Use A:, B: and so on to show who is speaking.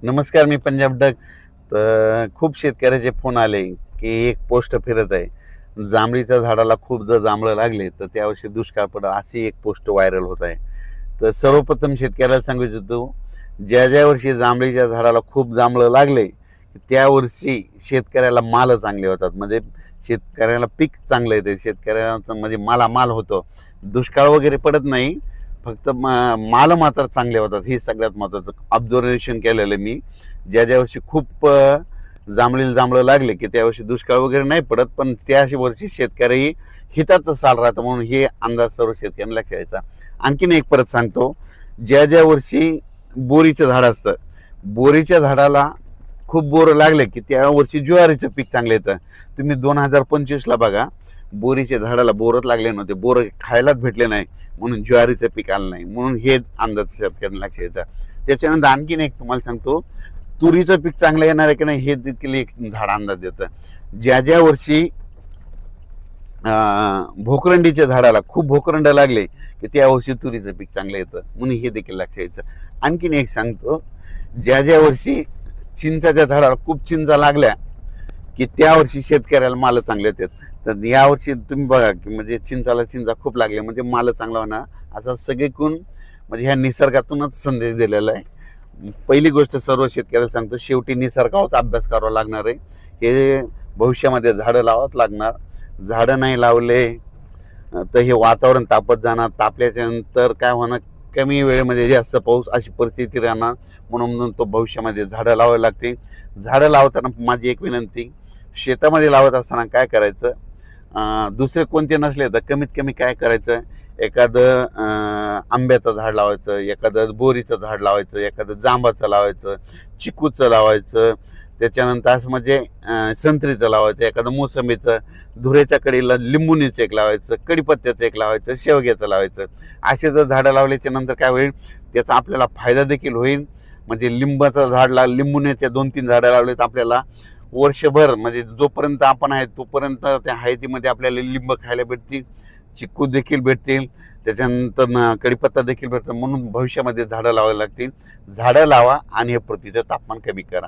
A: नमस्कार, मी पंजाब डक. तर खूप शेतकऱ्याचे फोन आले की एक पोस्ट फिरत आहे, जांभळीच्या झाडाला खूप जर जांभळं लागले तर त्यावर्षी दुष्काळ पडेल, अशी एक पोस्ट व्हायरल होत आहे. तर सर्वप्रथम शेतकऱ्याला सांगू इच्छितो, ज्या ज्या वर्षी जांभळीच्या झाडाला खूप जांभळं लागले त्या वर्षी शेतकऱ्याला माल चांगले होतात. म्हणजे शेतकऱ्याला पीक चांगलं येते, शेतकऱ्याला म्हणजे माल होतो, दुष्काळ वगैरे पडत नाही, फक्त माल मात्र चांगले होतात. हे सगळ्यात महत्त्वाचं ऑब्झर्वेशन केलेलं मी. ज्या ज्या वर्षी खूप जांभळं लागले की त्या वर्षी दुष्काळ वगैरे नाही पडत, पण त्या वर्षी शेतकरी हिताचं साल राहतं, म्हणून हे अंदाज सर्व शेतकऱ्यांना लक्षात द्यायचा. आणखीन एक परत सांगतो, ज्या ज्या वर्षी बोरीचं झाड असतं, बोरीच्या झाडाला खूप बोरं लागले की त्या वर्षी ज्वारीचं पीक चांगलं येतं. तुम्ही 2025ला बघा, बोरीच्या झाडाला बोरच लागले नव्हते, बोरं खायलाच भेटले नाही, म्हणून ज्वारीचं पीक आलं नाही. म्हणून हे अंदाज शेतकऱ्यांना लक्षात येतं. त्याच्यानंतर आणखीन एक तुम्हाला सांगतो, तुरीचं पीक चांगलं येणार आहे की नाही हे देखील एक झाड अंदाज देतं. ज्या ज्या वर्षी भोकरंडीच्या झाडाला खूप भोकरंड लागले की त्या वर्षी तुरीचं पीक चांगलं येतं, म्हणून हे देखील लक्षात यायचं. आणखीन एक सांगतो, ज्या ज्या वर्षी चिंचाच्या झाडाला खूप चिंचा लागल्या की त्या वर्षी शेतकऱ्याला माल चांगले येतात. तर यावर्षी तुम्ही बघा की म्हणजे चिंचा खूप लागले म्हणजे माल चांगला होणार, असा सगळीकडून म्हणजे ह्या निसर्गातूनच संदेश दिलेला आहे. पहिली गोष्ट सर्व शेतकऱ्याला सांगतो, शेवटी निसर्गाचा अभ्यास करावा लागणार आहे. हे भविष्यामध्ये झाडं लावावंच लागणार. झाडं नाही लावले तर हे वातावरण तापत जाणार, तापल्याच्या नंतर काय होणार, कमी वेळेमध्ये जास्त पाऊस अशी परिस्थिती राहणार. म्हणून तो भविष्यामध्ये झाडं लावावी लागते. झाडं लावताना माझी एक विनंती, शेतामध्ये लावत असताना काय करायचं, दुसरे कोणते नसले तर कमीत कमी काय करायचं, एखादं आंब्याचं झाड लावायचं, एखादं बोरीचं झाड लावायचं, एखादं जांबाचं लावायचं, चिकूचं लावायचं, त्याच्यानंतर असं म्हणजे संत्रीचं लावायचं, एखादं मोसंबीचं, धुऱ्याच्या कडेला लिंबुनीचं एक लावायचं, कडीपत्त्याचं एक लावायचं, शेवग्याचं लावायचं. असे जर झाडं लावल्याच्या नंतर काय होईल, त्याचा आपल्याला फायदा देखील होईल. म्हणजे लिंबाचं झाड लिंबुनीच्या 2-3 झाडं लावले तर आपल्याला वर्षभर म्हणजे जोपर्यंत आपण आहे तोपर्यंत त्या हयतीमध्ये आपल्याला लिंब खायला भेटतील, चिक्कू देखील भेटतील, त्याच्यानंतर कडीपत्ता देखील भेटतो. म्हणून भविष्यामध्ये झाडं लावावी लागतील. झाडं लावा आणि हे पृथ्वीचं तापमान कमी करा.